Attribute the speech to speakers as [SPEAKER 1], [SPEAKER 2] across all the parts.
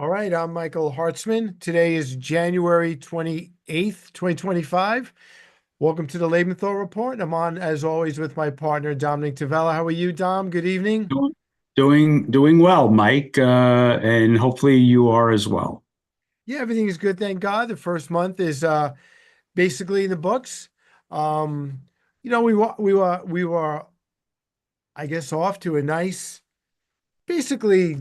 [SPEAKER 1] All right, I'm Michael Hartzman. Today is January 28th, 2025. Welcome to the Lebenthal Report. I'm on, as always, with my partner, Dominic Tavella. How are you, Dom? Good evening.
[SPEAKER 2] Doing well, Mike, and hopefully you are as well.
[SPEAKER 1] Yeah, everything is good, thank God. The first month is basically in the books. Um, we were, I guess, off to a nice, basically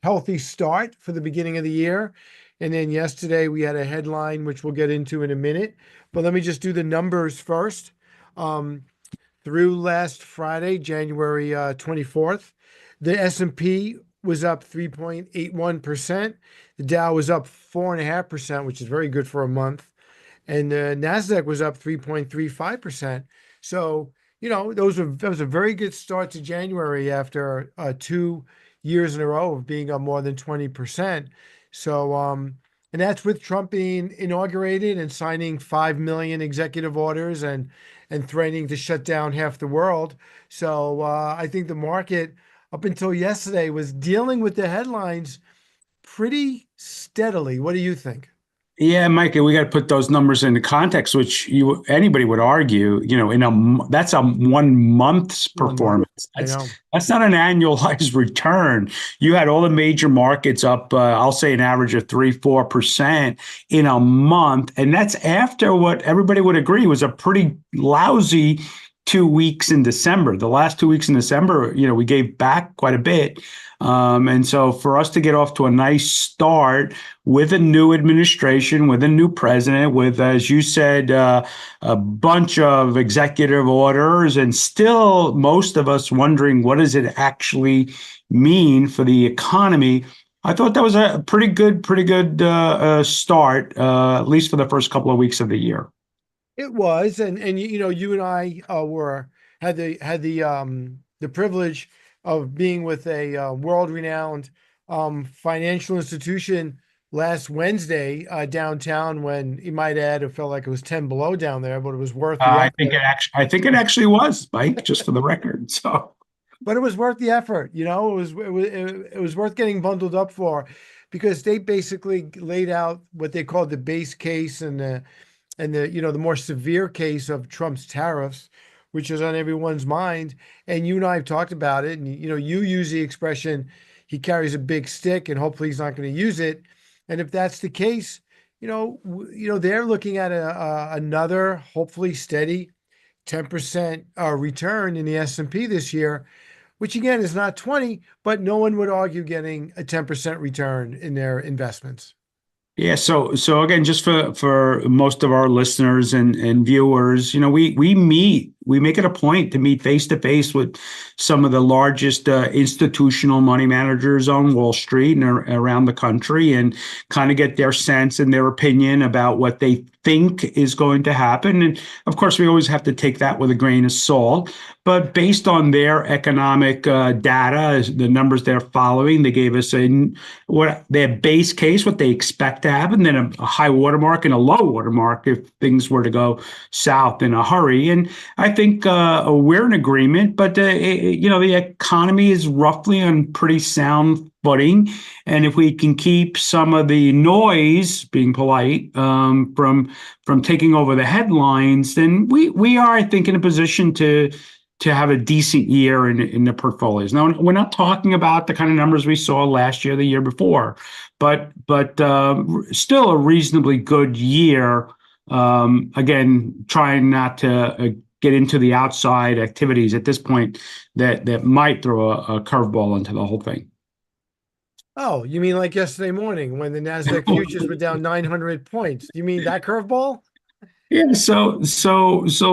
[SPEAKER 1] healthy start for the beginning of the year. And then yesterday we had a headline, which we'll get into in a minute. But let me just do the numbers first. Um, Through last Friday, January 24th, the S&P was up 3.81%. The Dow was up 4.5%, which is very good for a month. And the Nasdaq was up 3.35%. So, that was a very good start to January after 2 years in a row of being up more than 20%. So, and that's with Trump being inaugurated and signing 5 million executive orders and threatening to shut down half the world. So, I think the market up until yesterday was dealing with the headlines pretty steadily. What do you think?
[SPEAKER 2] Yeah, Mike, we got to put those numbers into context, which anybody would argue, that's a 1 month's
[SPEAKER 1] 1 month.
[SPEAKER 2] performance.
[SPEAKER 1] I
[SPEAKER 2] That's
[SPEAKER 1] know.
[SPEAKER 2] that's not an annualized return. You had all the major markets up, I'll say an average of 3-4% in a month, and that's after what everybody would agree was a pretty lousy 2 weeks in December. The last 2 weeks in December, we gave back quite a bit. And so for us to get off to a nice start with a new administration, with a new president, with, as you said, a bunch of executive orders, and still most of us wondering what does it actually mean for the economy. I thought that was a pretty good start, at least for the first couple of weeks of the year.
[SPEAKER 1] It was, and you and I were had the privilege of being with a world-renowned financial institution last Wednesday downtown. When you might add, it felt like it was 10 below down there, but it was worth the effort.
[SPEAKER 2] I think it actually was, Mike, just for the record. So.
[SPEAKER 1] But it was worth the effort. It was worth getting bundled up for, because they basically laid out what they called the base case and the more severe case of Trump's tariffs, which is on everyone's mind. And you and I have talked about it, and you use the expression, he carries a big stick, and hopefully he's not going to use it. And if that's the case, they're looking at another hopefully steady 10% return in the S&P this year, which again is not 20, but no one would argue getting a 10% return in their investments.
[SPEAKER 2] Yeah, so again, just for most of our listeners and viewers, we make it a point to meet face to face with some of the largest institutional money managers on Wall Street and around the country, and kind of get their sense and their opinion about what they think is going to happen. And of course, we always have to take that with a grain of salt. But based on their economic data, the numbers they're following, they gave us what their base case, what they expect to happen, then a high watermark and a low watermark if things were to go south in a hurry. And I think we're in agreement, but the economy is roughly on pretty sound footing, and if we can keep some of the noise, being polite, from taking over the headlines, then we are, I think, in a position to have a decent year in the portfolios. Now, we're not talking about the kind of numbers we saw last year, the year before, but still a reasonably good year. Again, trying not to get into the outside activities at this point that might throw a curveball into the whole thing.
[SPEAKER 1] Oh, you mean like yesterday morning when the Nasdaq futures were down 900 points? You mean that curveball?
[SPEAKER 2] Yeah, so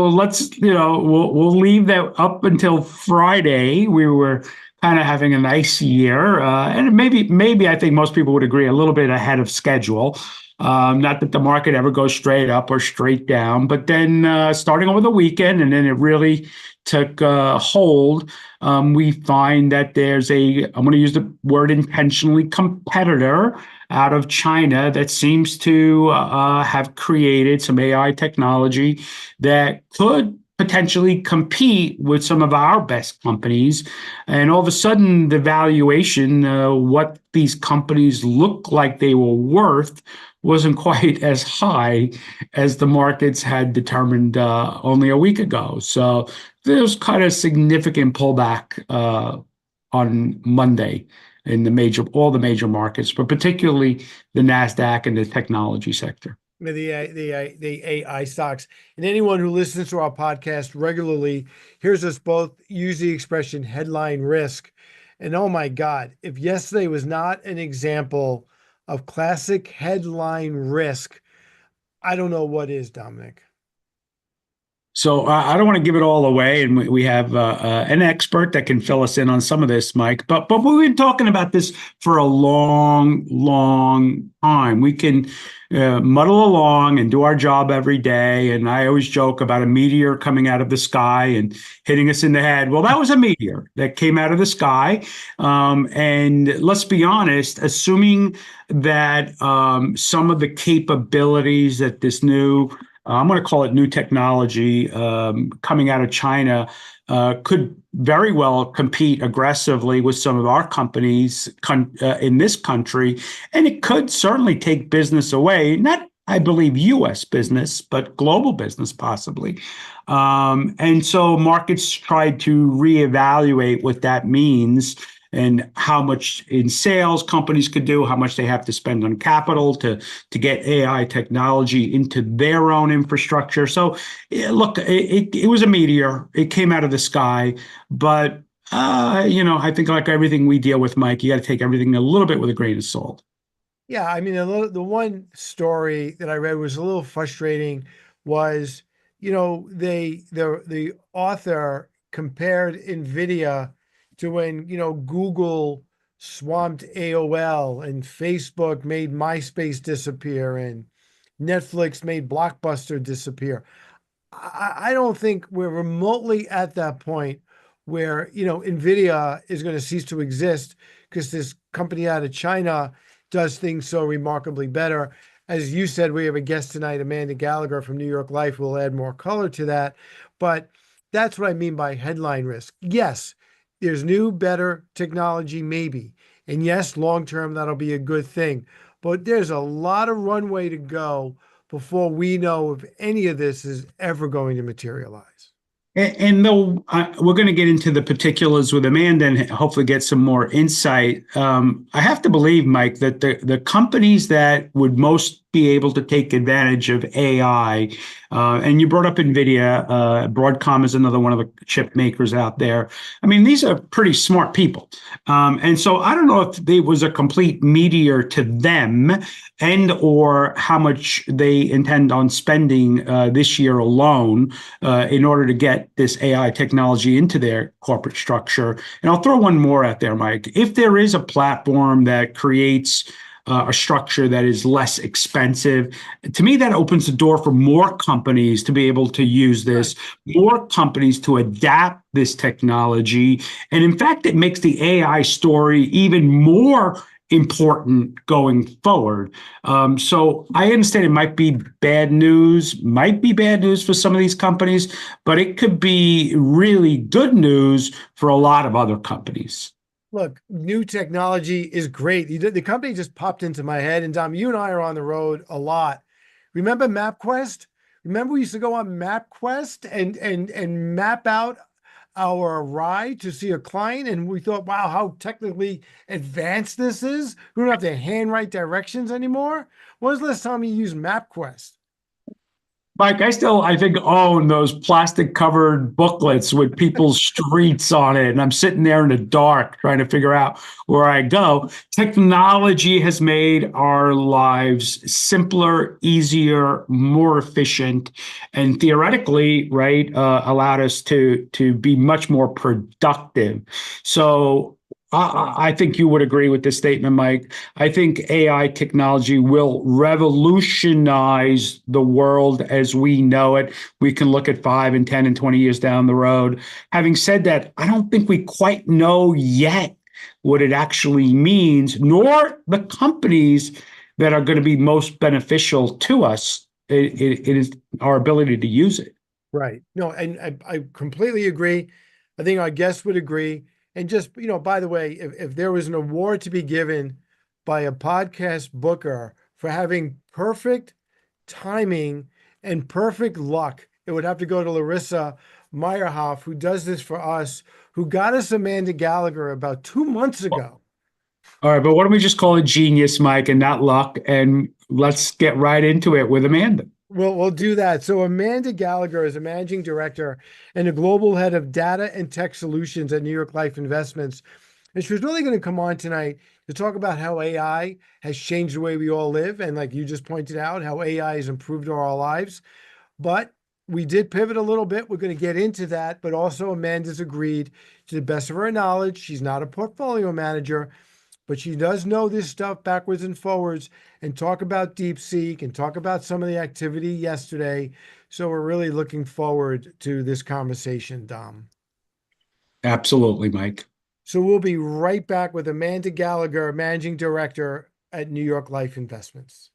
[SPEAKER 2] let's we'll leave that up until Friday. We were kind of having a nice year, and maybe I think most people would agree a little bit ahead of schedule. Not that the market ever goes straight up or straight down, but then starting over the weekend, and then it really took hold. We find that there's I'm going to use the word intentionally, competitor out of China that seems to have created some AI technology that could potentially compete with some of our best companies. And all of a sudden, the valuation, what these companies look like they were worth, wasn't quite as high as the markets had determined only a week ago. So there's kind of significant pullback on Monday in all the major markets, but particularly the Nasdaq and the technology sector.
[SPEAKER 1] The AI stocks. And anyone who listens to our podcast regularly hears us both use the expression headline risk. And oh my God, if yesterday was not an example of classic headline risk, I don't know what is, Dominic.
[SPEAKER 2] So I don't want to give it all away, and we have an expert that can fill us in on some of this, Mike. But we've been talking about this for a long, long time. We can muddle along and do our job every day. And I always joke about a meteor coming out of the sky and hitting us in the head. Well, that was a meteor that came out of the sky. And let's be honest, assuming that some of the capabilities that this new I'm going to call it new technology coming out of China could very well compete aggressively with some of our companies in this country. And it could certainly take business away, not, I believe, US business, but global business possibly. And so markets try to reevaluate what that means and how much in sales companies could do, how much they have to spend on capital to get AI technology into their own infrastructure. So look, it was a meteor. It came out of the sky, but I think like everything we deal with, Mike, you got to take everything a little bit with a grain of salt.
[SPEAKER 1] Yeah, I mean, the one story that I read was a little frustrating was, the author compared NVIDIA to when, Google swamped AOL and Facebook made MySpace disappear and Netflix made Blockbuster disappear. I don't think we're remotely at that point where, NVIDIA is going to cease to exist because this company out of China does things so remarkably better. As you said, we have a guest tonight, Amanda Gallagher from New York Life, will add more color to that. But that's what I mean by headline risk. Yes, there's new, better technology, maybe. And yes, long term, that'll be a good thing. But there's a lot of runway to go before we know if any of this is ever going to materialize.
[SPEAKER 2] And though we're going to get into the particulars with Amanda and hopefully get some more insight, I have to believe, Mike, that the companies that would most be able to take advantage of AI, and you brought up NVIDIA, Broadcom is another one of the chip makers out there. I mean, these are pretty smart people. And so I don't know if there was a complete meteor to them and or how much they intend on spending this year alone in order to get this AI technology into their corporate structure. And I'll throw one more out there, Mike. If there is a platform that creates a structure that is less expensive. To me, that opens the door for more companies to be able to use this, more companies to adapt this technology. And in fact, it makes the AI story even more important going forward. So I understand it might be bad news for some of these companies, but it could be really good news for a lot of other companies.
[SPEAKER 1] Look, new technology is great. The company just popped into my head, and Dom, you and I are on the road a lot. Remember MapQuest? Remember we used to go on MapQuest and map out our ride to see a client, and we thought, wow, how technically advanced this is. We don't have to handwrite directions anymore. When was the last time you used MapQuest?
[SPEAKER 2] Mike, I think, own those plastic covered booklets with people's streets on it. And I'm sitting there in the dark trying to figure out where I go. Technology has made our lives simpler, easier, more efficient, and theoretically, right, allowed us to be much more productive. So I think you would agree with this statement, Mike. I think AI technology will revolutionize the world as we know it. We can look at 5 and 10 and 20 years down the road. Having said that, I don't think we quite know yet what it actually means, nor the companies that are going to be most beneficial to us. It is our ability to use it.
[SPEAKER 1] Right. No, and I completely agree. I think our guests would agree. And just, by the way, if there was an award to be given by a podcast booker for having perfect timing and perfect luck, it would have to go to Larissa Meyerhoff, who does this for us, who got us Amanda Gallagher about 2 months ago.
[SPEAKER 2] All right, but why don't we just call it genius, Mike, and not luck, and let's get right into it with Amanda.
[SPEAKER 1] We'll do that. So Amanda Gallagher is a managing director and a global head of data and tech solutions at New York Life Investments. And she was really going to come on tonight to talk about how AI has changed the way we all live. And like you just pointed out, how AI has improved our lives. But we did pivot a little bit. We're going to get into that. But also, Amanda's agreed, to the best of her knowledge, she's not a portfolio manager, but she does know this stuff backwards and forwards, and talk about DeepSeek and talk about some of the activity yesterday. So we're really looking forward to this conversation, Dom.
[SPEAKER 2] Absolutely, Mike.
[SPEAKER 1] So we'll be right back with Amanda Gallagher, Managing Director at New York Life Investments.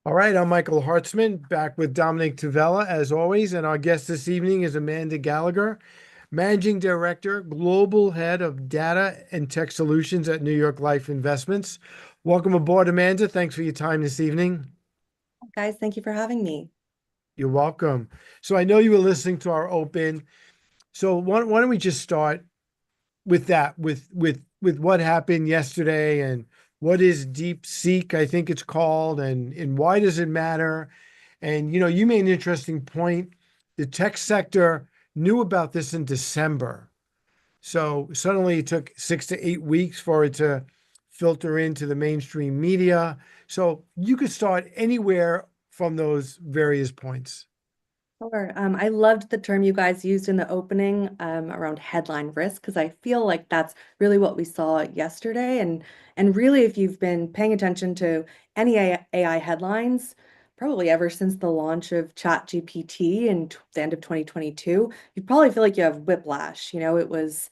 [SPEAKER 1] All right, I'm Michael Hartzman, back with Dominic Tavella, as always. And our guest this evening is Amanda Gallagher, Managing Director, Global Head of Data and Tech Solutions at New York Life Investments. Welcome aboard, Amanda. Thanks for your time this evening.
[SPEAKER 3] Guys, thank you for having me.
[SPEAKER 1] You're welcome. So I know you were listening to our open. So why don't we just start with that, with what happened yesterday, and what is Deep Seek, I think it's called, and why does it matter? And you made an interesting point. The tech sector knew about this in December. So suddenly it took 6 to 8 weeks for it to filter into the mainstream media. So you could start anywhere from those various points.
[SPEAKER 3] Sure. I loved the term you guys used in the opening around headline risk because I feel like that's really what we saw yesterday. And really, if you've been paying attention to any AI headlines, probably ever since the launch of ChatGPT in the end of 2022, you probably feel like you have whiplash. It was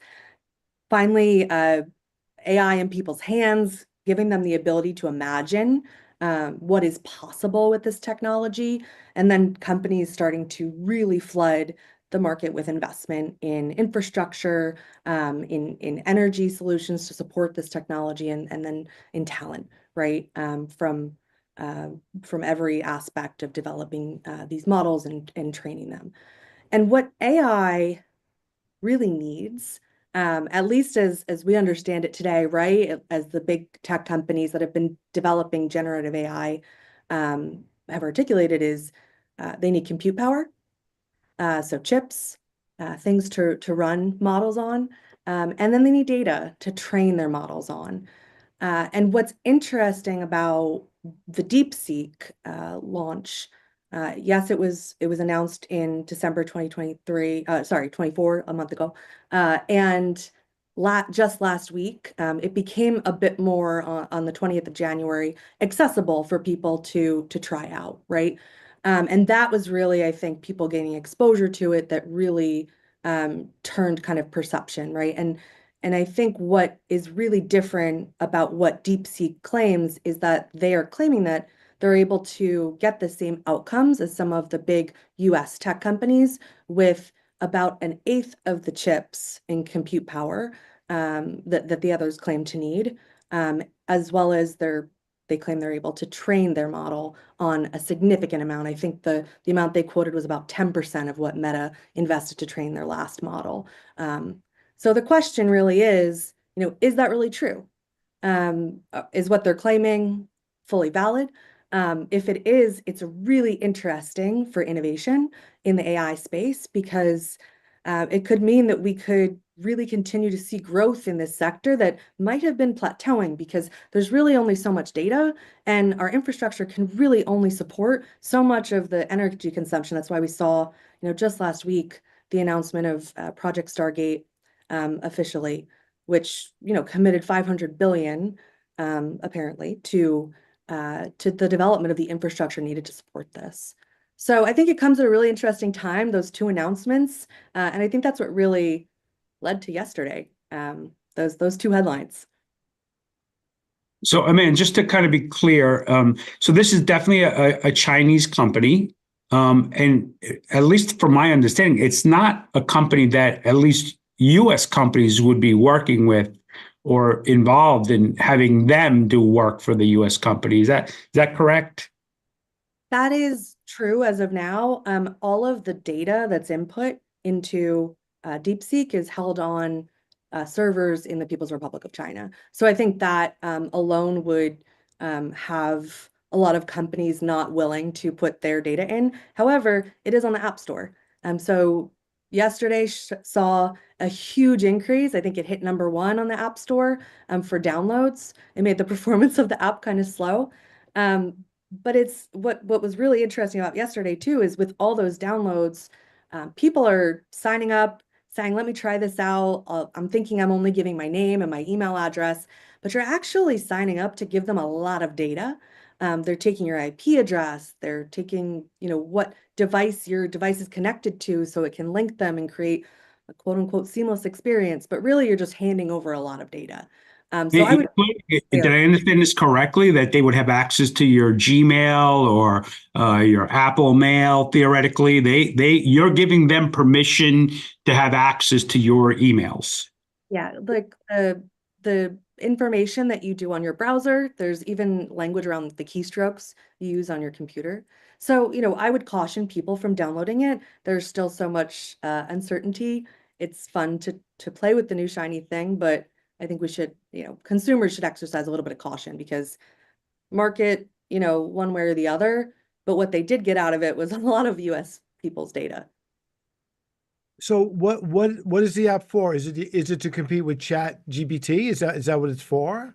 [SPEAKER 3] finally AI in people's hands, giving them the ability to imagine what is possible with this technology, and then companies starting to really flood the market with investment in infrastructure, in energy solutions to support this technology, and then in talent, right? From every aspect of developing these models and training them. And what AI really needs, at least as we understand it today, right? As the big tech companies that have been developing generative AI have articulated, is they need compute power, so chips, things to run models on, and then they need data to train their models on. And what's interesting about the DeepSeek launch, yes, it was announced in December 2023, sorry, 24, a month ago. And just last week, it became a bit more on the 20th of January, accessible for people to try out, right? And that was really, I think, people gaining exposure to it that really turned kind of perception, right? And I think what is really different about what DeepSeek claims is that they are claiming that they're able to get the same outcomes as some of the big US tech companies with about an eighth of the chips in compute power that the others claim to need, as well as they claim they're able to train their model on a significant amount. I think the amount they quoted was about 10% of what Meta invested to train their last model. So the question really is, is that really true? Is what they're claiming fully valid? If it is, it's really interesting for innovation in the AI space because it could mean that we could really continue to see growth in this sector that might have been plateauing because there's really only so much data and our infrastructure can really only support so much of the energy consumption. That's why we saw, just last week, the announcement of Project Stargate officially, which committed 500 billion apparently to the development of the infrastructure needed to support this. So I think it comes at a really interesting time, those two announcements, and I think that's what really led to yesterday. Those two headlines.
[SPEAKER 2] So, I mean, just to kind of be clear, so this is definitely a Chinese company. And at least from my understanding, it's not a company that at least US companies would be working with or involved in having them do work for the US company. Is that correct?
[SPEAKER 3] That is true as of now. All of the data that's input into DeepSeek is held on servers in the People's Republic of China. So I think that alone would have a lot of companies not willing to put their data in. However, it is on the App Store. So yesterday saw a huge increase. I think it hit #1 on the App Store for downloads. It made the performance of the app kind of slow. But it's what was really interesting about yesterday too is with all those downloads, people are signing up, saying, "Let me try this out." I'm thinking I'm only giving my name and my email address, but you're actually signing up to give them a lot of data. They're taking your IP address, they're taking, what device your device is connected to, so it can link them and create a quote unquote seamless experience. But really, you're just handing over a lot of data. So I would say,
[SPEAKER 2] Did I understand this correctly, that they would have access to your Gmail or your Apple Mail? Theoretically, you're giving them permission to have access to your emails.
[SPEAKER 3] yeah, like the information that you do on your browser, there's even language around the keystrokes you use on your computer. So, I would caution people from downloading it. There's still so much uncertainty. It's fun to play with the new shiny thing, but I think we should, consumers should exercise a little bit of caution because market, one way or the other. But what they did get out of it was a lot of US people's data.
[SPEAKER 1] So what is the app for? Is it to compete with Chat GPT? Is that what it's for?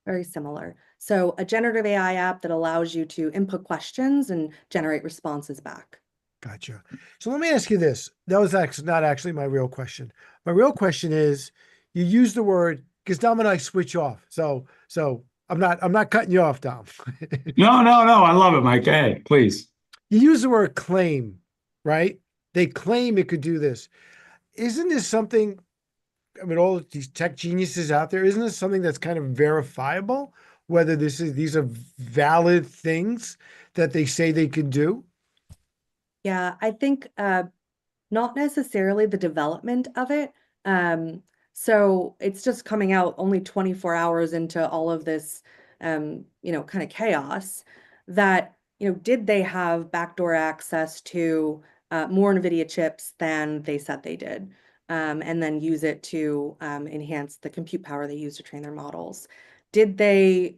[SPEAKER 3] Very similar. So a generative AI app that allows you to input questions and generate responses back.
[SPEAKER 1] Gotcha. So let me ask you this. That was actually not actually my real question. My real question is, you use the word because Dom and I switch off. So I'm not cutting you off, Dom.
[SPEAKER 2] No, no, no. I love it, Mike. Hey, please.
[SPEAKER 1] You use the word claim, right? They claim it could do this. Isn't this something? I mean, all these tech geniuses out there, isn't this something that's kind of verifiable? whether these are valid things that they say they can do?
[SPEAKER 3] Yeah, I think not necessarily the development of it. Um, so it's just coming out only 24 hours into all of this, kind of chaos that, did they have backdoor access to more NVIDIA chips than they said they did? And then use it to enhance the compute power they use to train their models. Did they,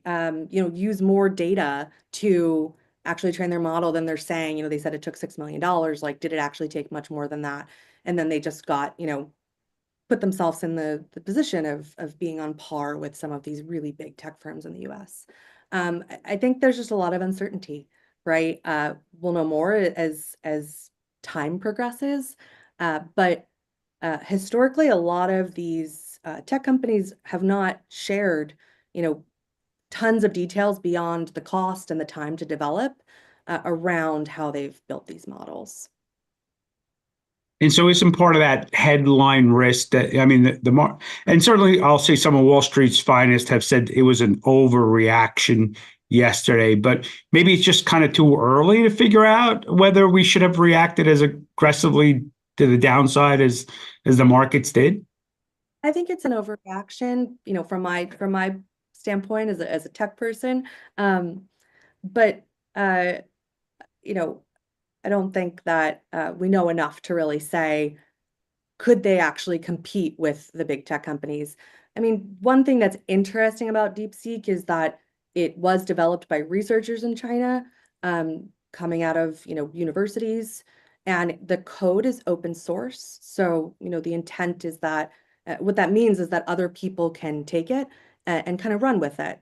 [SPEAKER 3] use more data to actually train their model than they're saying? They said it took $6 million. Like, did it actually take much more than that? And then they just got, put themselves in the position of being on par with some of these really big tech firms in the US. I think there's just a lot of uncertainty, right? We'll know more as time progresses. But historically, a lot of these tech companies have not shared, tons of details beyond the cost and the time to develop around how they've built these models.
[SPEAKER 2] And so isn't part of that headline risk that, I mean, and certainly I'll say some of Wall Street's finest have said it was an overreaction yesterday, but maybe it's just kind of too early to figure out whether we should have reacted as aggressively to the downside as the markets did.
[SPEAKER 3] I think it's an overreaction, from my standpoint as a tech person. But uh, you know, I don't think that we know enough to really say, could they actually compete with the big tech companies? I mean, one thing that's interesting about DeepSeek is that it was developed by researchers in China, coming out of, universities, and the code is open source. So, the intent is that what that means is that other people can take it and kind of run with it,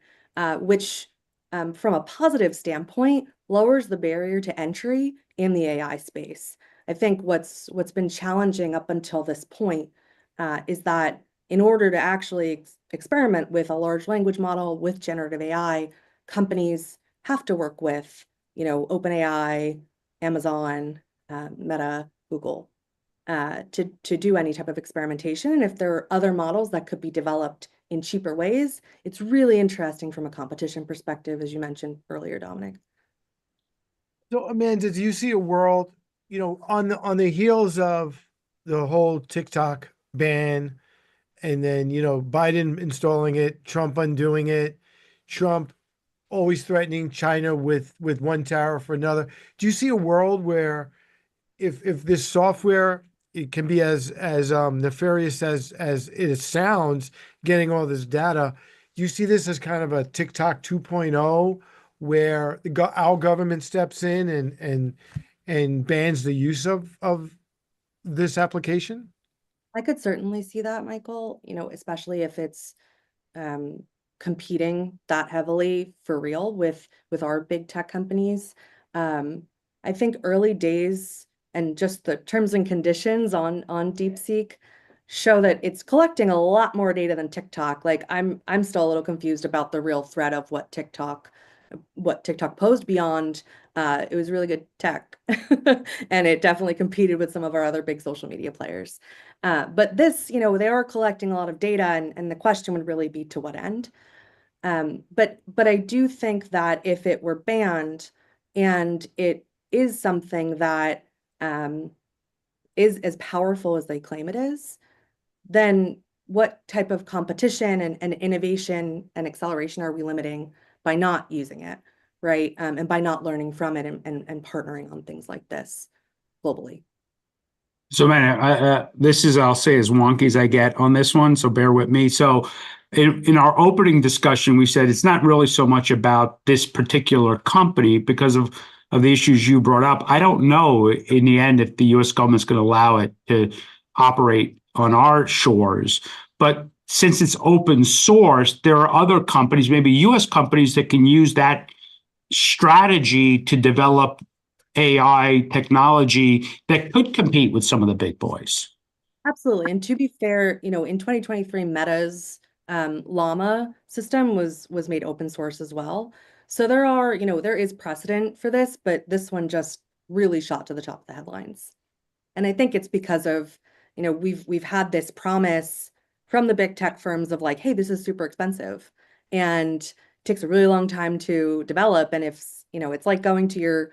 [SPEAKER 3] which, from a positive standpoint, lowers the barrier to entry in the AI space. I think what's been challenging up until this point is that in order to actually experiment with a large language model with generative AI, companies have to work with, OpenAI, Amazon, Meta, Google, to do any type of experimentation. And if there are other models that could be developed in cheaper ways, it's really interesting from a competition perspective, as you mentioned earlier, Dominic.
[SPEAKER 1] So, Amanda, do you see a world, on the heels of the whole TikTok ban, and then, Biden installing it, Trump undoing it, Trump always threatening China with one tariff or another? Do you see a world where if this software, it can be as nefarious as it sounds, getting all this data, do you see this as kind of a TikTok 2.0, where our government steps in and bans the use of this application?
[SPEAKER 3] I could certainly see that, Michael, especially if it's um, competing that heavily for real with our big tech companies. Um, I think early days and just the terms and conditions on DeepSeek show that it's collecting a lot more data than TikTok. Like, I'm still a little confused about the real threat of what TikTok posed beyond. It was really good tech, and it definitely competed with some of our other big social media players. But this, they are collecting a lot of data, and the question would really be to what end. But I do think that if it were banned and it is something that um, is as powerful as they claim it is, then what type of competition and innovation and acceleration are we limiting by not using it, right? And by not learning from it and partnering on things like this globally.
[SPEAKER 2] So, man, this is, I'll say, as wonky as I get on this one. So bear with me. So in our opening discussion, we said it's not really so much about this particular company because of the issues you brought up. I don't know in the end if the U.S. government's going to allow it to operate on our shores. But since it's open source, there are other companies, maybe U.S. companies, that can use that strategy to develop AI technology that could compete with some of the big boys.
[SPEAKER 3] Absolutely. And to be fair, in 2023, Meta's Llama system was made open source as well. So there is precedent for this, but this one just really shot to the top of the headlines. And I think it's because of, we've had this promise from the big tech firms of like, hey, this is super expensive. And takes a really long time to develop. And if, you know, it's like going to your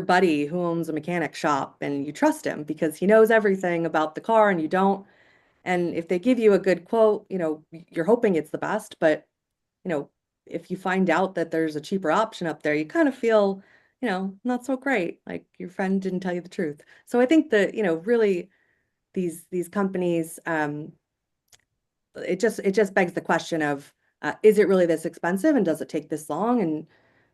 [SPEAKER 3] buddy who owns a mechanic shop and you trust him because he knows everything about the car and you don't. And if they give you a good quote, you know, you're hoping it's the best, but you know, if you find out that there's a cheaper option up there, you kind of feel, you know, not so great. Like your friend didn't tell you the truth. So I think that, you know, really these companies, it just begs the question of, is it really this expensive and does it take this long?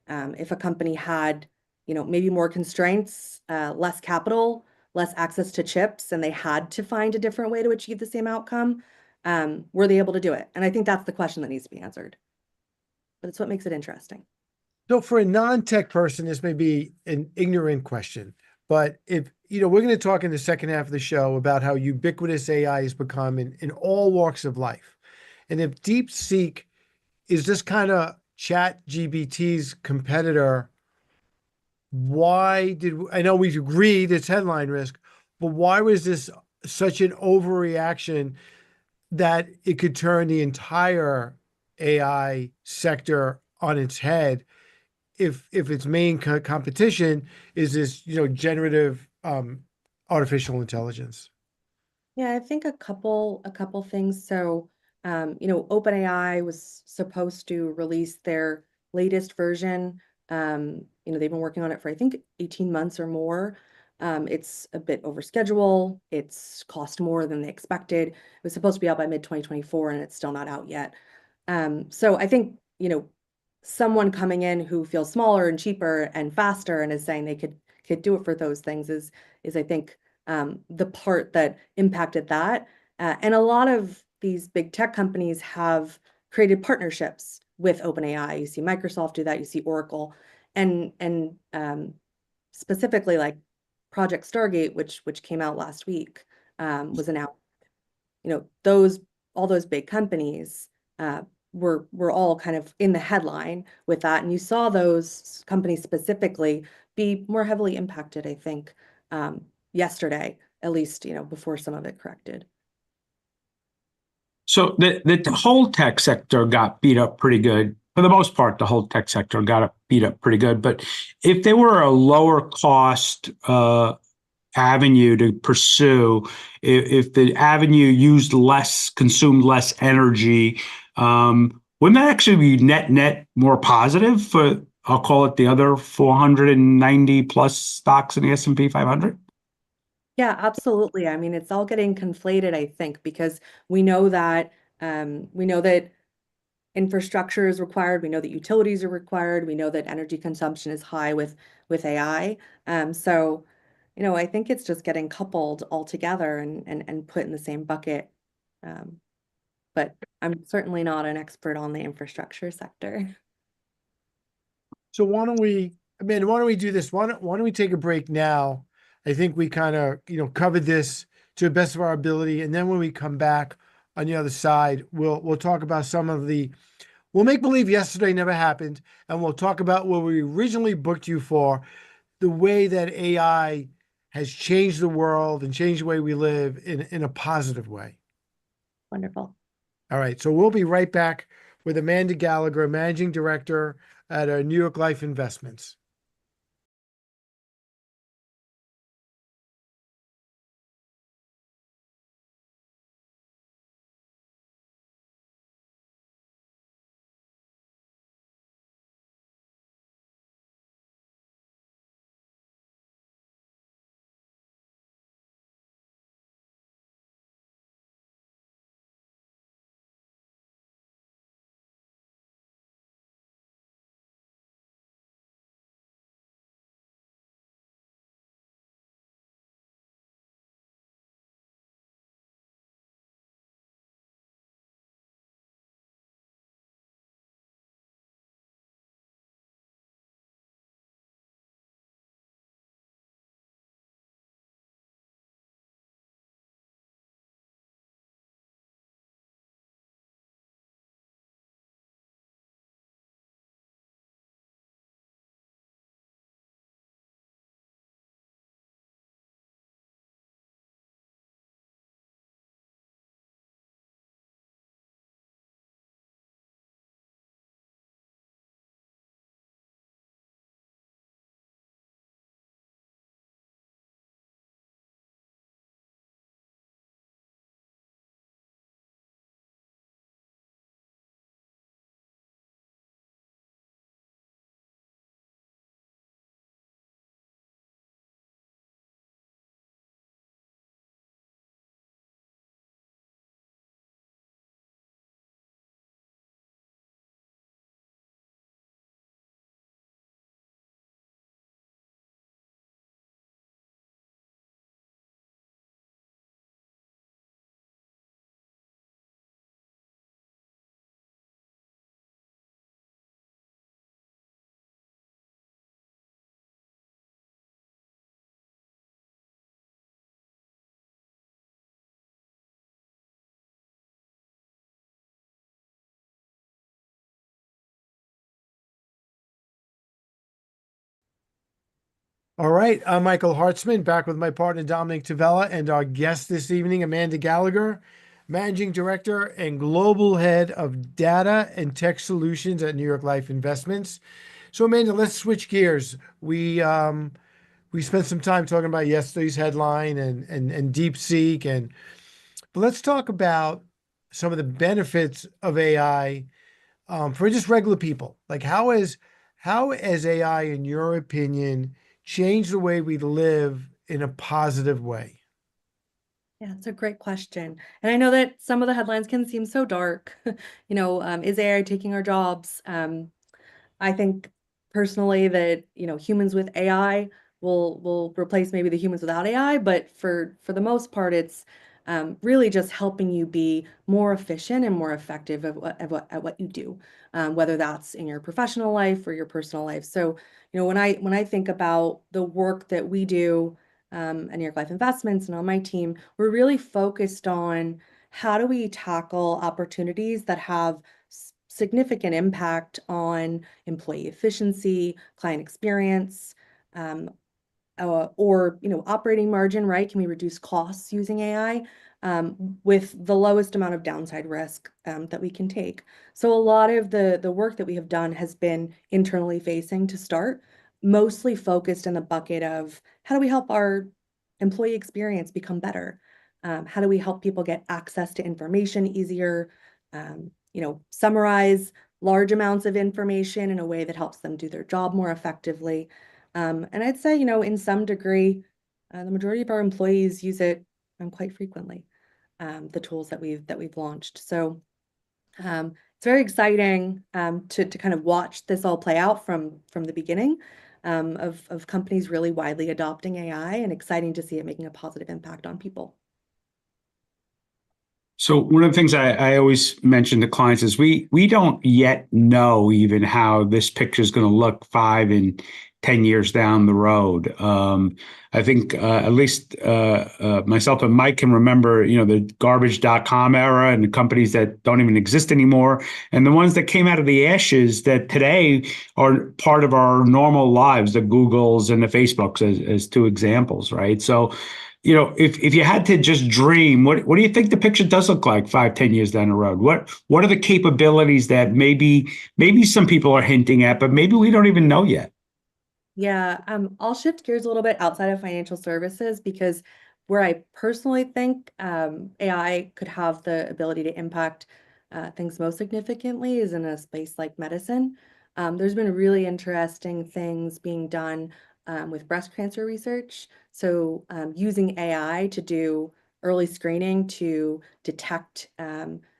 [SPEAKER 3] And if a company had, you know, maybe more constraints, less capital, less access to chips, and they had to find a different way to achieve the same outcome, were they able to do it? And I think that's the question that needs to be answered. But it's what makes it interesting.
[SPEAKER 1] So for a non-tech person, this may be an ignorant question, but if, you know, we're going to talk in the second half of the show about how ubiquitous AI has become in all walks of life. And if DeepSeek is this kind of chat GBT's competitor, why did, I know we agreed it's headline risk, but why was this such an overreaction that it could turn the entire AI sector on its head if its main competition is this, you know, generative artificial intelligence?
[SPEAKER 3] Yeah, I think a couple things. So, you know, OpenAI was supposed to release their latest version. You know, they've been working on it for I think 18 months or more. It's a bit over schedule. It's cost more than they expected. It was supposed to be out by mid-2024 and it's still not out yet. So I think, you know, someone coming in who feels smaller and cheaper and faster and is saying they could do it for those things is I think the part that impacted that. And a lot of these big tech companies have created partnerships with OpenAI. You see Microsoft do that. You see Oracle, and specifically like Project Stargate, which came out last week, was announced. You know, those all those big companies uh, were all kind of in the headline with that, and you saw those companies specifically be more heavily impacted, I think, yesterday, at least, you know, before some of it corrected.
[SPEAKER 2] So the whole tech sector got beat up pretty good. For the most part, the whole tech sector got beat up pretty good. But if there were a lower cost avenue to pursue, if the avenue used less, consumed less energy, wouldn't that actually be net more positive for, I'll call it, the other 490 plus stocks in the S&P 500?
[SPEAKER 3] Yeah, absolutely. I mean, it's all getting conflated, I think, because we know that we know that infrastructure is required. We know that utilities are required. We know that energy consumption is high with AI. So, you know, I think it's just getting coupled all together and put in the same bucket. Um, but I'm certainly not an expert on the infrastructure sector.
[SPEAKER 1] So why don't we, Amanda, why don't we do this? Why don't we take a break now? I think we kind of, you know, covered this to the best of our ability. And then when we come back on the other side, we'll talk about some of the, we'll make believe yesterday never happened. And we'll talk about what we originally booked you for, the way that AI has changed the world and changed the way we live in a positive way.
[SPEAKER 3] Wonderful.
[SPEAKER 1] All right. So we'll be right back with Amanda Gallagher, Managing Director at New York Life Investments. All right, I'm Michael Hartzman, back with my partner Dominic Tavella and our guest this evening, Amanda Gallagher, Managing Director and Global Head of Data and Tech Solutions at New York Life Investments. So, Amanda, let's switch gears. We spent some time talking about yesterday's headline and DeepSeek, but let's talk about some of the benefits of AI for just regular people. Like how has AI, in your opinion, changed the way we live in a positive way?
[SPEAKER 3] Yeah, it's a great question. And I know that some of the headlines can seem so dark. Is AI taking our jobs? I think personally that, humans with AI will replace maybe the humans without AI, but for the most part, it's really just helping you be more efficient and more effective at what you do, whether that's in your professional life or your personal life. So, when I think about the work that we do at New York Life Investments and on my team, we're really focused on how do we tackle opportunities that have significant impact on employee efficiency, client experience, um, or operating margin, right? Can we reduce costs using AI with the lowest amount of downside risk that we can take? So a lot of the work that we have done has been internally facing to start, mostly focused in the bucket of how do we help our employee experience become better? How do we help people get access to information easier? Summarize large amounts of information in a way that helps them do their job more effectively. And I'd say, in some degree, the majority of our employees use it quite frequently, the tools that we've launched. So it's very exciting to kind of watch this all play out from the beginning of companies really widely adopting AI, and exciting to see it making a positive impact on people.
[SPEAKER 2] So one of the things I always mention to clients is we don't yet know even how this picture is going to look 5 and 10 years down the road. I think at least myself and Mike can remember, the garbage.com era and the companies that don't even exist anymore, and the ones that came out of the ashes that today are part of our normal lives, the Googles and the Facebooks as two examples, right? So if you had to just dream, what do you think the picture does look like 5, 10 years down the road? What are the capabilities that maybe some people are hinting at, but maybe we don't even know yet?
[SPEAKER 3] Yeah, I'll shift gears a little bit outside of financial services because where I personally think AI could have the ability to impact things most significantly is in a space like medicine. There's been really interesting things being done with breast cancer research. So using AI to do early screening to detect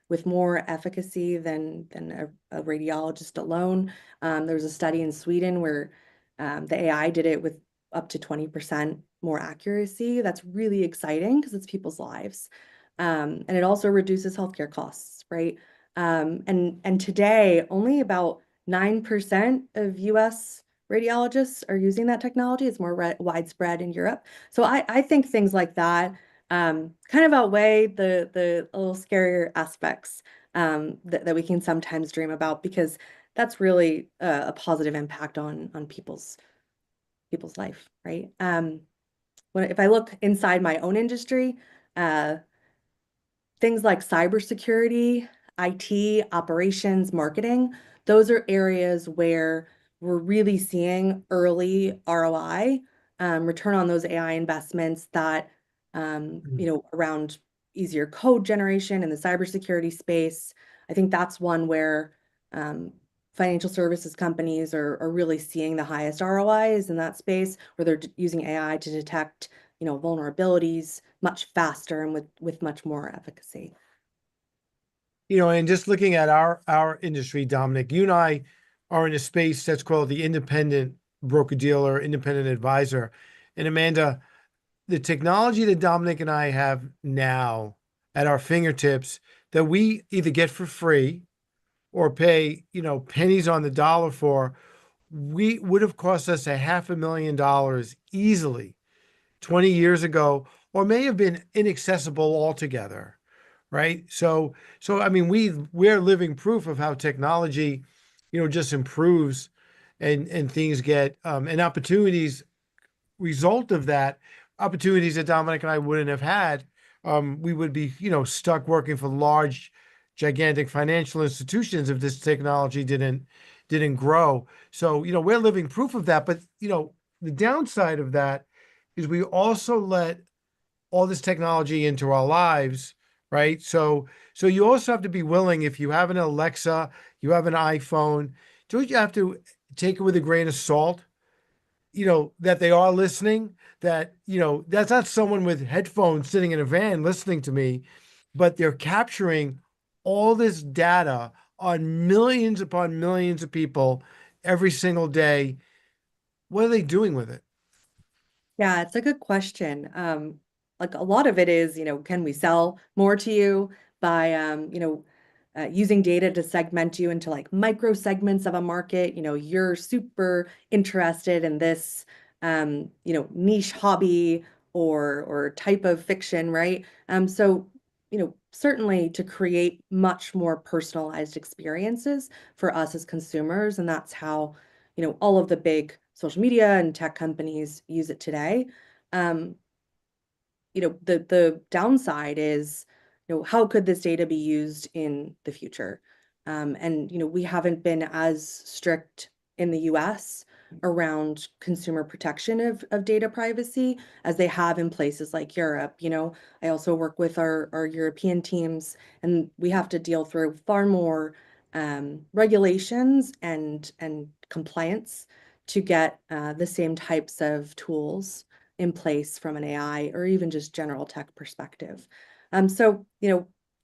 [SPEAKER 3] with more efficacy than a radiologist alone. There was a study in Sweden where the AI did it with up to 20% more accuracy. That's really exciting because it's people's lives. And it also reduces healthcare costs, right? And today, only about 9% of US radiologists are using that technology. It's more widespread in Europe. So I think things like that kind of outweigh the a little scarier aspects that we can sometimes dream about, because that's really a positive impact on people's life, right? If I look inside my own industry, uh, things like cybersecurity, IT, operations, marketing, those are areas where we're really seeing early ROI, return on those AI investments that, around easier code generation in the cybersecurity space. I think that's one where financial services companies are really seeing the highest ROIs in that space, where they're using AI to detect vulnerabilities much faster and with much more efficacy.
[SPEAKER 1] And just looking at our industry, Dominic, you and I are in a space that's called the independent broker-dealer, independent advisor. And Amanda, the technology that Dominic and I have now at our fingertips that we either get for free or pay, pennies on the dollar for, we would have cost us $500,000 easily 20 years ago, or may have been inaccessible altogether, right? So I mean, we're living proof of how technology, just improves and things get and opportunities result of that, opportunities that Dominic and I wouldn't have had, we would be, stuck working for large, gigantic financial institutions if this technology didn't grow. So, we're living proof of that. But, the downside of that is we also let all this technology into our lives, right? So you also have to be willing, if you have an Alexa, you have an iPhone, don't you have to take it with a grain of salt, that they are listening, that, that's not someone with headphones sitting in a van listening to me, but they're capturing all this data on millions upon millions of people every single day. What are they doing with it?
[SPEAKER 3] Yeah, it's a good question. Like a lot of it is, can we sell more to you by, using data to segment you into like micro segments of a market? You're super interested in this, niche hobby or type of fiction, right? So, certainly to create much more personalized experiences for us as consumers, and that's how all of the big social media and tech companies use it today. Um, the downside is, how could this data be used in the future? And we haven't been as strict in the US around consumer protection of data privacy as they have in places like Europe. I also work with our European teams, and we have to deal through far more regulations and compliance to get the same types of tools in place from an AI or even just general tech perspective. So,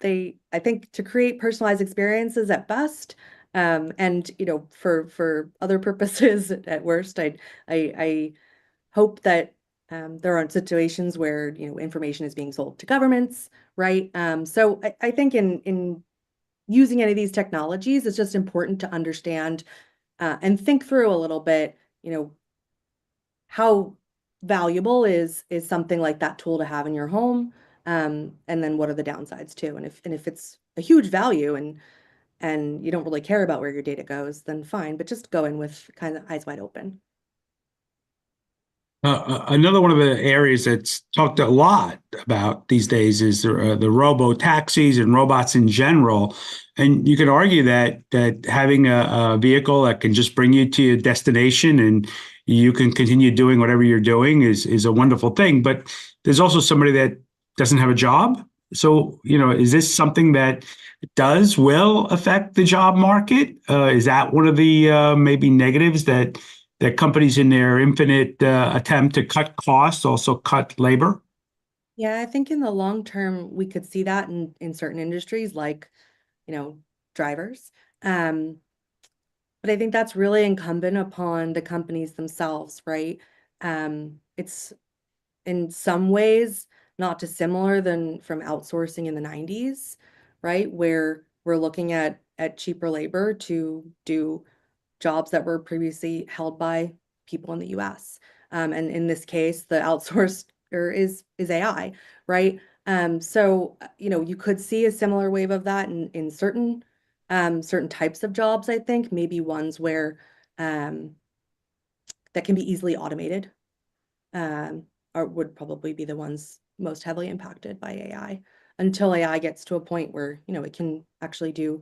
[SPEAKER 3] I think to create personalized experiences at best, and for other purposes at worst, I hope that there aren't situations where information is being sold to governments, right? So I think in using any of these technologies, it's just important to understand and think through a little bit, how valuable is something like that tool to have in your home, and then what are the downsides too? And if it's a huge value and you don't really care about where your data goes, then fine, but just go in with kind of eyes wide open.
[SPEAKER 2] Another one of the areas that's talked a lot about these days is the robo taxis and robots in general. And you could argue that having a vehicle that can just bring you to your destination and you can continue doing whatever you're doing is a wonderful thing. But there's also somebody that doesn't have a job. So, is this something that will affect the job market? Is that one of the maybe negatives that companies in their infinite attempt to cut costs also cut labor?
[SPEAKER 3] Yeah, I think in the long term, we could see that in certain industries like, you know, drivers. Um, but I think that's really incumbent upon the companies themselves, right? It's in some ways not dissimilar than from outsourcing in the 90s, right? Where we're looking at cheaper labor to do jobs that were previously held by people in the US. And in this case, the outsourced is AI, right? So you could see a similar wave of that in certain types of jobs, I think, maybe ones where um, that can be easily automated, um, or would probably be the ones most heavily impacted by AI until AI gets to a point where, it can actually do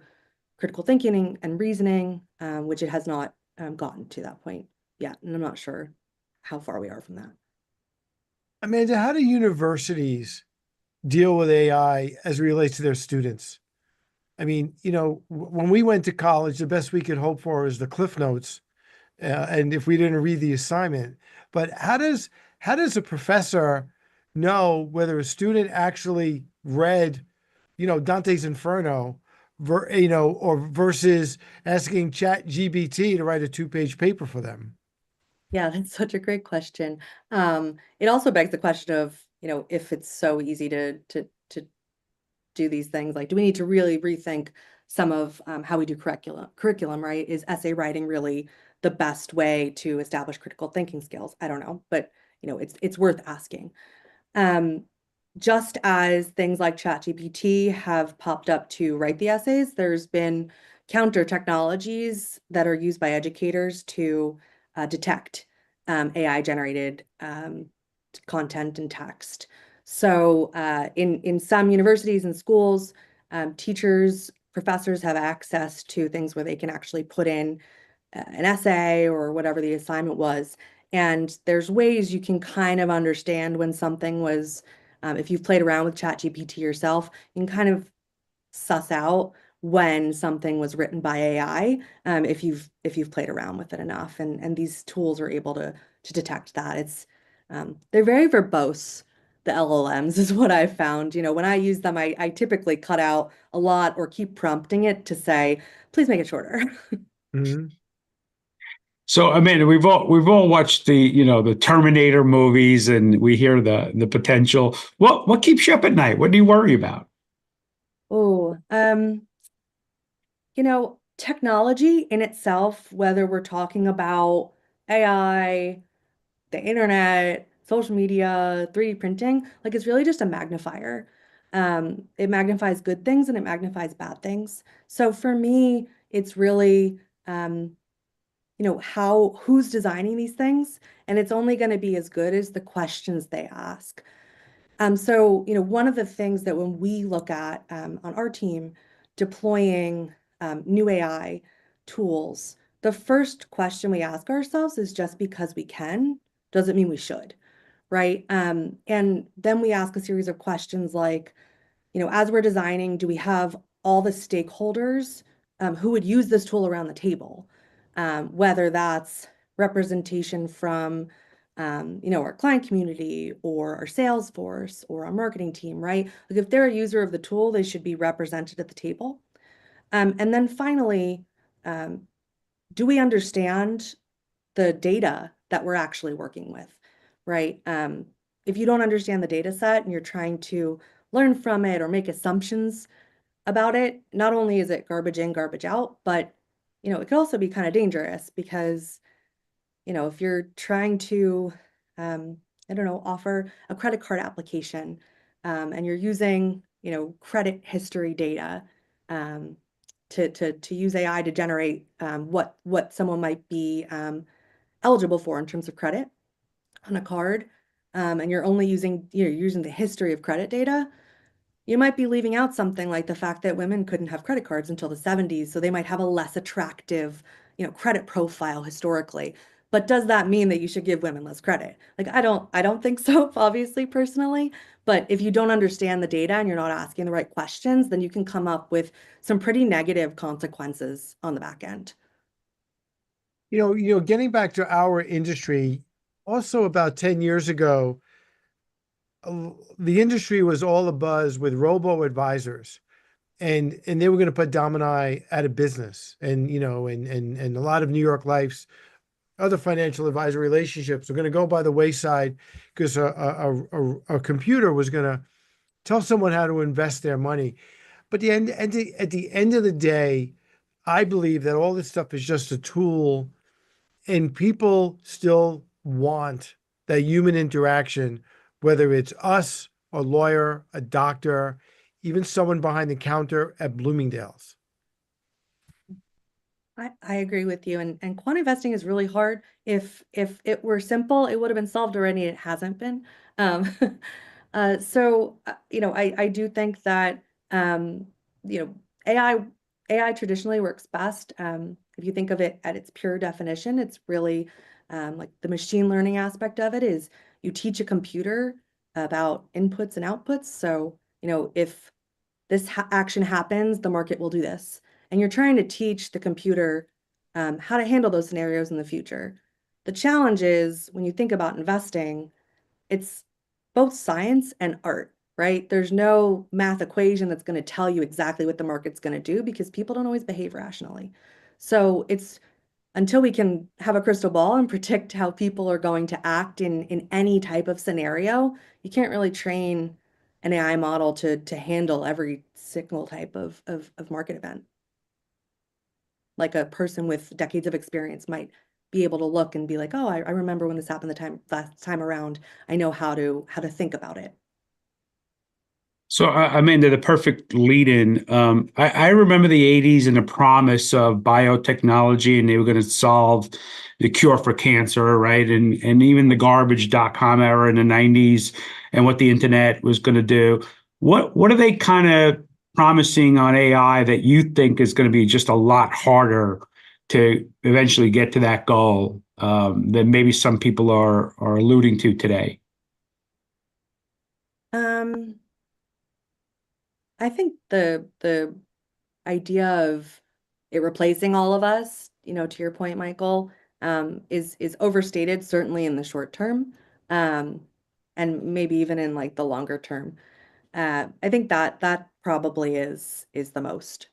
[SPEAKER 3] critical thinking and reasoning, which it has not gotten to that point yet. And I'm not sure how far we are from that.
[SPEAKER 1] Amanda, how do universities deal with AI as it relates to their students? I mean, when we went to college, the best we could hope for is the Cliff Notes, and if we didn't read the assignment. But how does a professor know whether a student actually read, Dante's Inferno, or versus asking Chat GBT to write a two-page paper for them?
[SPEAKER 3] Yeah, that's such a great question. It also begs the question of, if it's so easy to do these things, like, do we need to really rethink some of how we do curriculum, right? Is essay writing really the best way to establish critical thinking skills? I don't know, but it's worth asking. Um, just as things like ChatGPT have popped up to write the essays, there's been counter technologies that are used by educators to detect AI generated content and text. So in some universities and schools, teachers, professors have access to things where they can actually put in an essay or whatever the assignment was. And there's ways you can kind of understand when something was, if you've played around with ChatGPT yourself, you can kind of suss out when something was written by AI, if you've played around with it enough. And these tools are able to detect that. It's they're very verbose. The LLMs is what I've found. When I use them, I typically cut out a lot or keep prompting it to say, please make it shorter.
[SPEAKER 1] Mhm.
[SPEAKER 2] So Amanda, we've all watched the Terminator movies, and we hear the potential. What keeps you up at night? What do you worry about?
[SPEAKER 3] Oh, technology in itself, whether we're talking about AI, the internet, social media, 3D printing, like it's really just a magnifier. It magnifies good things and it magnifies bad things. So for me, it's really, who's designing these things, and it's only going to be as good as the questions they ask. So, one of the things that when we look at on our team deploying new AI tools, the first question we ask ourselves is just because we can, doesn't mean we should, right? And then we ask a series of questions like, as we're designing, do we have all the stakeholders who would use this tool around the table? Whether that's representation from, our client community or our sales force or our marketing team, right? Like if they're a user of the tool, they should be represented at the table. And then finally, um, do we understand the data that we're actually working with, right? If you don't understand the data set and you're trying to learn from it or make assumptions about it, not only is it garbage in, garbage out, but it could also be kind of dangerous because if you're trying to, I don't know, offer a credit card application, and you're using, credit history data, to use AI to generate what someone might be eligible for in terms of credit on a card, and you're only using the history of credit data, you might be leaving out something like the fact that women couldn't have credit cards until the 70s, so they might have a less attractive, credit profile historically. But does that mean that you should give women less credit? Like I don't think so, obviously, personally. But if you don't understand the data and you're not asking the right questions, then you can come up with some pretty negative consequences on the back end.
[SPEAKER 1] Getting back to our industry, also about 10 years ago, the industry was all abuzz with robo advisors, and they were going to put Domini out of business. And a lot of New York Life's other financial advisor relationships were going to go by the wayside because a computer was going to tell someone how to invest their money. But at the end of the day, I believe that all this stuff is just a tool, and people still want that human interaction, whether it's us, a lawyer, a doctor, even someone behind the counter at Bloomingdale's.
[SPEAKER 3] I agree with you. And quant investing is really hard. If it were simple, it would have been solved already. It hasn't been. Um, I do think that um, you know, AI AI traditionally works best. If you think of it at its pure definition, it's really like the machine learning aspect of it is you teach a computer about inputs and outputs. So, if this action happens, the market will do this. And you're trying to teach the computer how to handle those scenarios in the future. The challenge is when you think about investing, it's both science and art, right? There's no math equation that's going to tell you exactly what the market's going to do because people don't always behave rationally. So it's until we can have a crystal ball and predict how people are going to act in any type of scenario, you can't really train an AI model to handle every single type of market event. Like a person with decades of experience might be able to look and be like, oh, I remember when this happened the last time around. I know how to think about it.
[SPEAKER 2] So, I mean, they're the perfect lead in. I remember the 80s and the promise of biotechnology, and they were going to solve the cure for cancer, right? And even the garbage.com era in the 90s and what the internet was going to do. What are they kind of promising on AI that you think is going to be just a lot harder to eventually get to that goal than maybe some people are alluding to today?
[SPEAKER 3] Um, I think the idea of it replacing all of us, to your point, Michael, is overstated, certainly in the short term, um, and maybe even in like the longer term. I think that probably is the most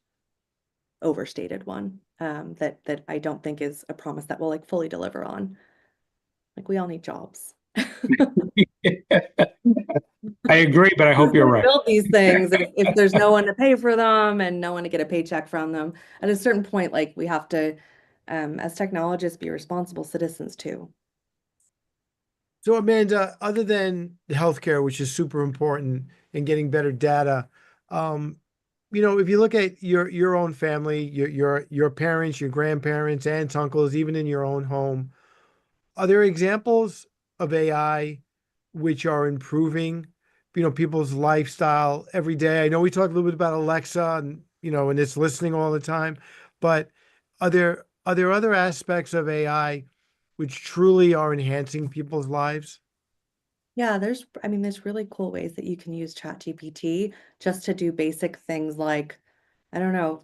[SPEAKER 3] overstated one, that I don't think is a promise that will like fully deliver on. Like we all need jobs.
[SPEAKER 2] I agree, but I hope
[SPEAKER 3] Who's
[SPEAKER 2] you're
[SPEAKER 3] going to
[SPEAKER 2] right.
[SPEAKER 3] build these things if there's no one to pay for them and no one to get a paycheck from them? At a certain point, like we have to, as technologists, be responsible citizens too.
[SPEAKER 1] So Amanda, other than the healthcare, which is super important in getting better data, um, if you look at your own family, your parents, your grandparents, aunts, uncles, even in your own home, are there examples of AI which are improving, people's lifestyle every day? I know we talked a little bit about Alexa and, and it's listening all the time, but are there other aspects of AI which truly are enhancing people's lives?
[SPEAKER 3] Yeah, I mean, there's really cool ways that you can use ChatGPT just to do basic things like, I don't know,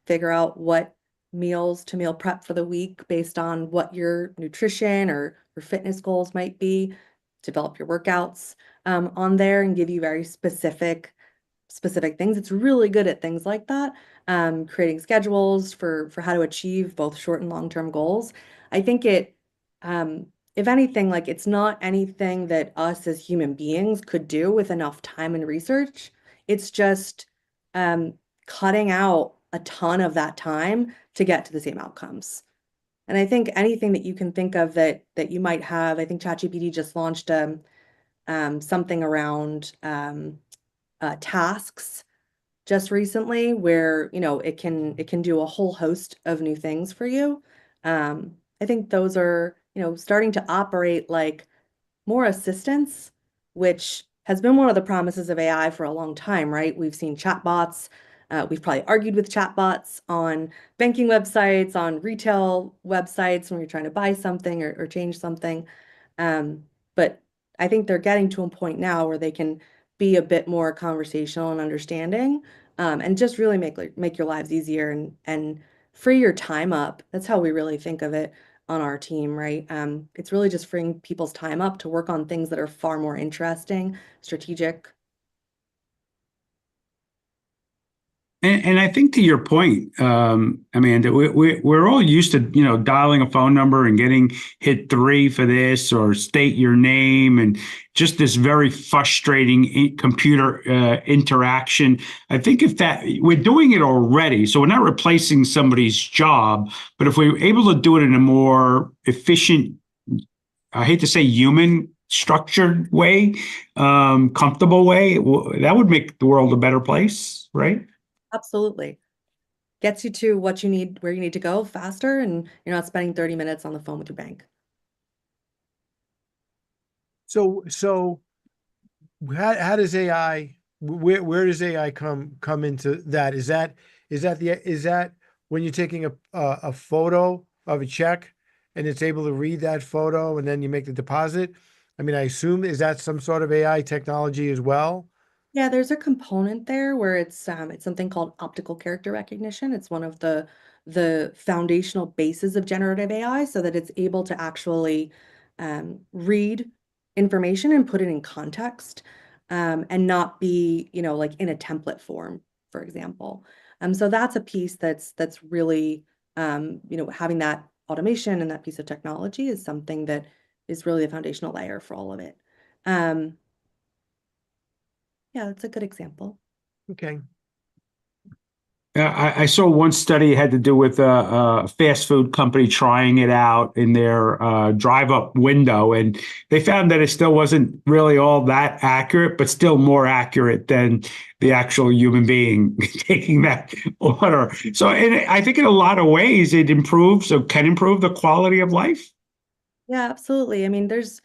[SPEAKER 3] figure out what meals to meal prep for the week based on what your nutrition or your fitness goals might be, develop your workouts on there and give you very specific things. It's really good at things like that, creating schedules for how to achieve both short and long-term goals. I think um, if anything, like it's not anything that us as human beings could do with enough time and research. It's just um, cutting out a ton of that time to get to the same outcomes. And I think anything that you can think of that you might have, I think ChatGPT just launched something around tasks just recently where, it can do a whole host of new things for you. I think those are, starting to operate like more assistance, which has been one of the promises of AI for a long time, right? We've seen chatbots. We've probably argued with chatbots on banking websites, on retail websites when you're trying to buy something or change something. But I think they're getting to a point now where they can be a bit more conversational and understanding, and just really make your lives easier and free your time up. That's how we really think of it on our team, right? It's really just freeing people's time up to work on things that are far more interesting, strategic.
[SPEAKER 2] And I think to your point, Amanda, we're all used to, dialing a phone number and getting hit three for this or state your name and just this very frustrating computer interaction. I think if that we're doing it already, so we're not replacing somebody's job, but if we're able to do it in a more efficient, I hate to say human structured way, comfortable way, that would make the world a better place, right?
[SPEAKER 3] Absolutely. Gets you to what you need, where you need to go faster, and you're not spending 30 minutes on the phone with your bank.
[SPEAKER 1] So how does AI, where does AI come into that? Is that when you're taking a photo of a check and it's able to read that photo and then you make the deposit? I mean, I assume, is that some sort of AI technology as well?
[SPEAKER 3] Yeah, there's a component there where it's something called optical character recognition. It's one of the foundational bases of generative AI so that it's able to actually read information and put it in context, and not be, like in a template form, for example. So that's a piece that's really, having that automation and that piece of technology is something that is really a foundational layer for all of it. Um, yeah, that's a good example.
[SPEAKER 1] Okay.
[SPEAKER 2] I saw one study had to do with a fast food company trying it out in their drive-up window, and they found that it still wasn't really all that accurate, but still more accurate than the actual human being taking that order. So, I think in a lot of ways it improves or can improve the quality of life.
[SPEAKER 3] Yeah, absolutely. I mean, there's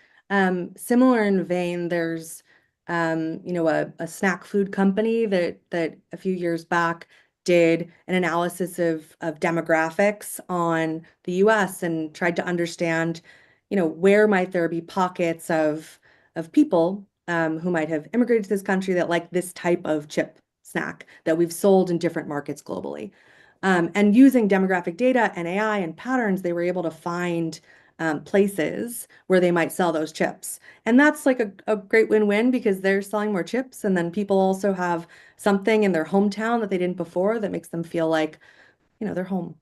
[SPEAKER 3] similar in vein, there's a snack food company that a few years back did an analysis of demographics on the US and tried to understand, where might there be pockets of people who might have immigrated to this country that like this type of chip snack that we've sold in different markets globally. And using demographic data and AI and patterns, they were able to find places where they might sell those chips. And that's like a great win-win because they're selling more chips. And then people also have something in their hometown that they didn't before that makes them feel like, they're home.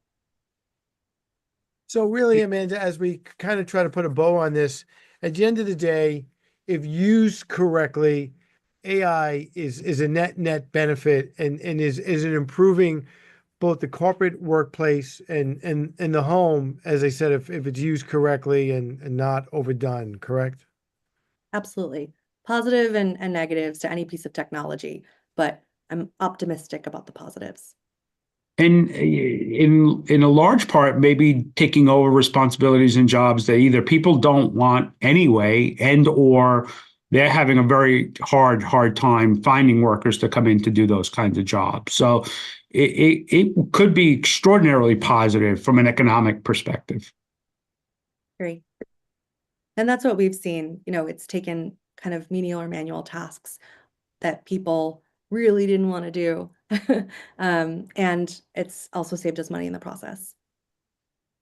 [SPEAKER 1] So really, Amanda, as we kind of try to put a bow on this, at the end of the day, if used correctly, AI is a net benefit and is it improving both the corporate workplace and the home, as I said, if it's used correctly and not overdone, correct?
[SPEAKER 3] Absolutely. Positive and negatives to any piece of technology, but I'm optimistic about the positives.
[SPEAKER 2] And in a large part, maybe taking over responsibilities and jobs that either people don't want anyway, and or they're having a very hard time finding workers to come in to do those kinds of jobs. So it could be extraordinarily positive from an economic perspective.
[SPEAKER 3] Great. And that's what we've seen. It's taken kind of menial or manual tasks that people really didn't want to do. And it's also saved us money in the process.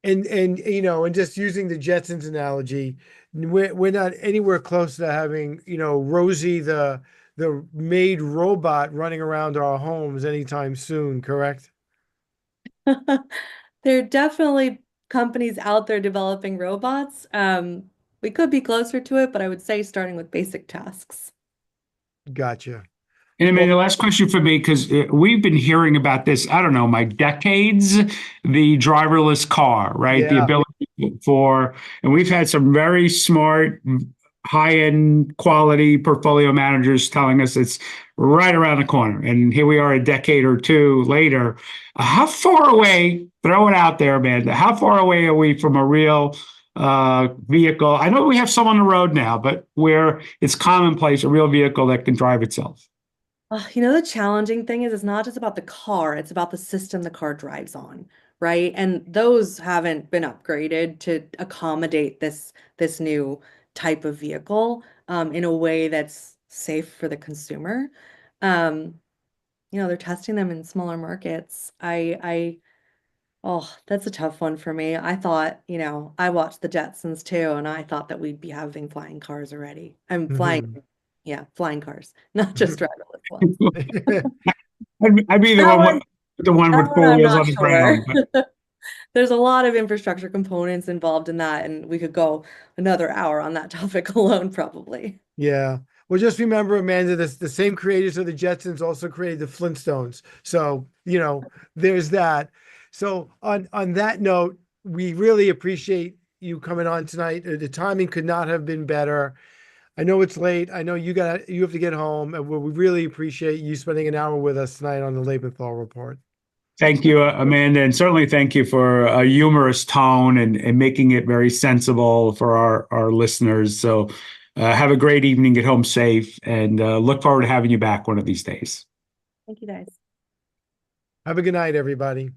[SPEAKER 1] And just using the Jetsons analogy, we're not anywhere close to having, Rosie the maid robot running around our homes anytime soon, correct?
[SPEAKER 3] There are definitely companies out there developing robots. We could be closer to it, but I would say starting with basic tasks.
[SPEAKER 1] Gotcha.
[SPEAKER 2] And I mean,
[SPEAKER 1] Well,
[SPEAKER 2] the last question for me, because we've been hearing about this, I don't know, my decades, the driverless car, right? The
[SPEAKER 1] yeah.
[SPEAKER 2] ability for, and we've had some very smart, high-end quality portfolio managers telling us it's right around the corner. And here we are a decade or two later. How far away, throw it out there, Amanda, how far away are we from a real vehicle? I know we have some on the road now, but where it's commonplace, a real vehicle that can drive itself.
[SPEAKER 3] The challenging thing is it's not just about the car, it's about the system the car drives on, right? And those haven't been upgraded to accommodate this new type of vehicle in a way that's safe for the consumer. Um, they're testing them in smaller markets. Oh, that's a tough one for me. I thought, I watched the Jetsons too, and I thought that we'd be having flying cars already. I'm flying,
[SPEAKER 1] Mhm.
[SPEAKER 3] yeah, flying cars, not just driverless ones.
[SPEAKER 2] I'd be
[SPEAKER 3] That one,
[SPEAKER 2] the one
[SPEAKER 3] that
[SPEAKER 2] with
[SPEAKER 3] one
[SPEAKER 2] four
[SPEAKER 3] I'm
[SPEAKER 2] wheels
[SPEAKER 3] not
[SPEAKER 2] on the
[SPEAKER 3] sure.
[SPEAKER 2] ground. But
[SPEAKER 3] There's a lot of infrastructure components involved in that, and we could go another hour on that topic alone, probably.
[SPEAKER 1] Yeah. Well, just remember, Amanda, the same creators of the Jetsons also created the Flintstones. So, there's that. So on that note, we really appreciate you coming on tonight. The timing could not have been better. I know it's late. I know you have to get home, and we really appreciate you spending an hour with us tonight on the Lebenthal Report.
[SPEAKER 2] thank you, Amanda, and certainly thank you for a humorous tone and making it very sensible for our listeners. So have a great evening, get home safe, and look forward to having you back one of these days.
[SPEAKER 3] Thank you, guys.
[SPEAKER 1] Have a good night, everybody.